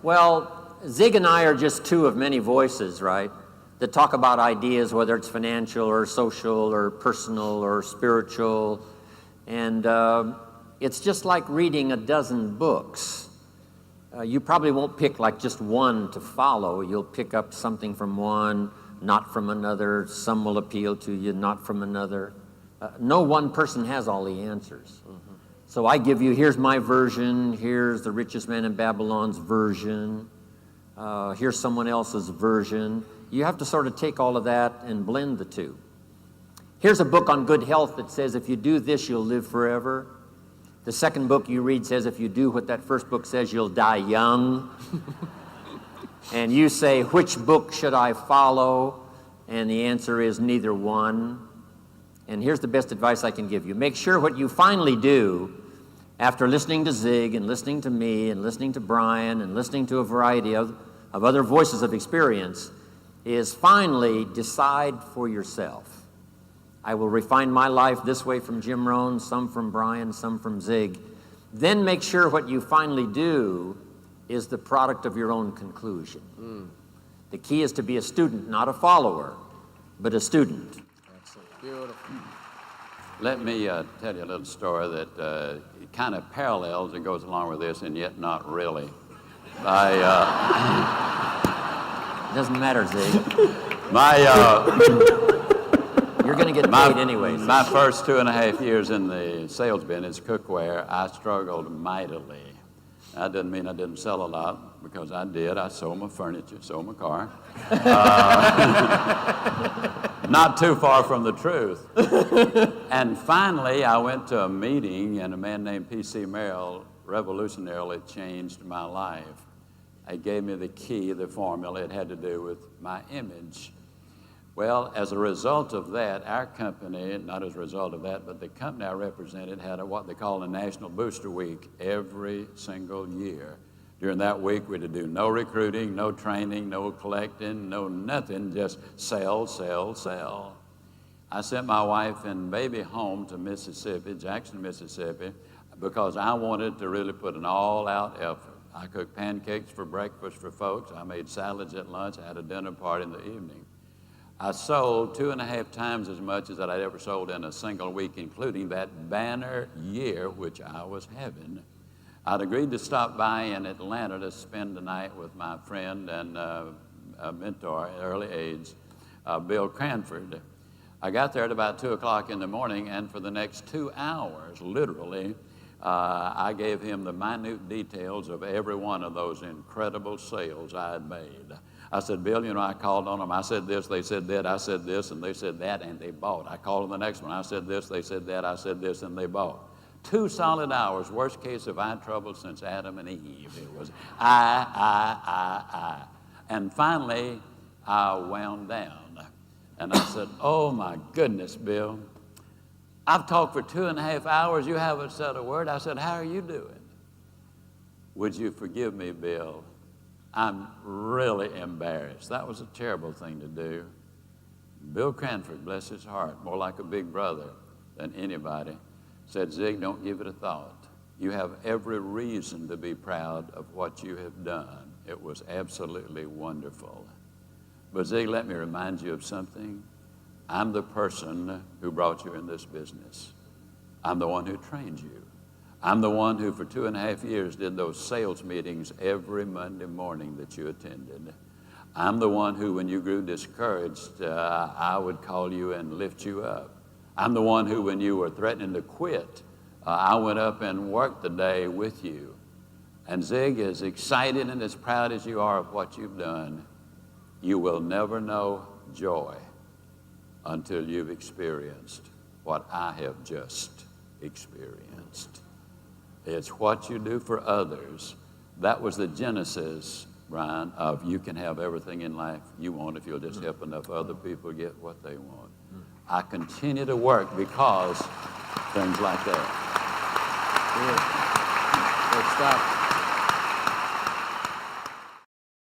Well, Zig and I are just two of many voices, right, that talk about ideas, whether it's financial or social or personal or spiritual. And it's just like reading a dozen books. You probably won't pick like just one to follow. You'll pick up something from one, not from another. Some will appeal to you, not from another. No one person has all the answers. Mm-hmm. So I give you, here's my version, here's the richest man in Babylon's version, here's someone else's version. You have to sort of take all of that and blend the two. Here's a book on good health that says if you do this, you'll live forever. The second book you read says if you do what that first book says, you'll die young. And you say, which book should I follow? And the answer is neither one. And here's the best advice I can give you. Make sure what you finally do after listening to Zig and listening to me and listening to Brian and listening to a variety of other voices of experience is finally decide for yourself. I will refine my life this way from Jim Rohn, some from Brian, some from Zig. Then make sure what you finally do is the product of your own conclusion. The key is to be a student, not a follower, but a student. Excellent. Beautiful. Let me tell you a little story that kind of parallels and goes along with this, and yet not really. Doesn't matter, Zig. You're going to get paid anyway. My first 2.5 years in the sales business, cookware, I struggled mightily. That doesn't mean I didn't sell a lot, because I did. I sold my furniture, sold my car. Not too far from the truth. And finally, I went to a meeting, and a man named P.C. Merrill revolutionarily changed my life. He gave me the key, the formula. It had to do with my image. Well, as a result of that, our company, not as a result of that, but the company I represented had what they call a National Booster Week every single year. During that week, we'd do no recruiting, no training, no collecting, no nothing, just sell, sell, sell. I sent my wife and baby home to Mississippi, Jackson, Mississippi, because I wanted to really put an all-out effort. I cooked pancakes for breakfast for folks. I made salads at lunch. I had a dinner party in the evening. I sold 2.5 times as much as that I'd ever sold in a single week, including that banner year, which I was having. I'd agreed to stop by in Atlanta to spend the night with my friend and a mentor at early age, Bill Cranford. I got there at about 2 o'clock in the morning, and for the next 2 hours, literally, I gave him the minute details of every one of those incredible sales I had made. I said, Bill, you know, I called on them. I said this, they said that, I said this, and they said that, and they bought. I called them the next one. I said this, they said that, I said this, and they bought. 2 solid hours, worst case of eye trouble since Adam and Eve. It was I. And finally, I wound down. And I said, oh, my goodness, Bill. I've talked for 2.5 hours. You haven't said a word. I said, how are you doing? Would you forgive me, Bill? I'm really embarrassed. That was a terrible thing to do. Bill Cranford, bless his heart, more like a big brother than anybody, said, Zig, don't give it a thought. You have every reason to be proud of what you have done. It was absolutely wonderful. But Zig, let me remind you of something. I'm the person who brought you in this business. I'm the one who trained you. I'm the one who for 2.5 years did those sales meetings every Monday morning that you attended. I'm the one who, when you grew discouraged, I would call you and lift you up. I'm the one who, when you were threatening to quit, I went up and worked the day with you. And Zig, as excited and as proud as you are of what you've done, you will never know joy until you've experienced what I have just experienced. It's what you do for others. That was the genesis, Brian, of you can have everything in life you want if you'll just help enough other people get what they want. I continue to work because things like that. Good stuff.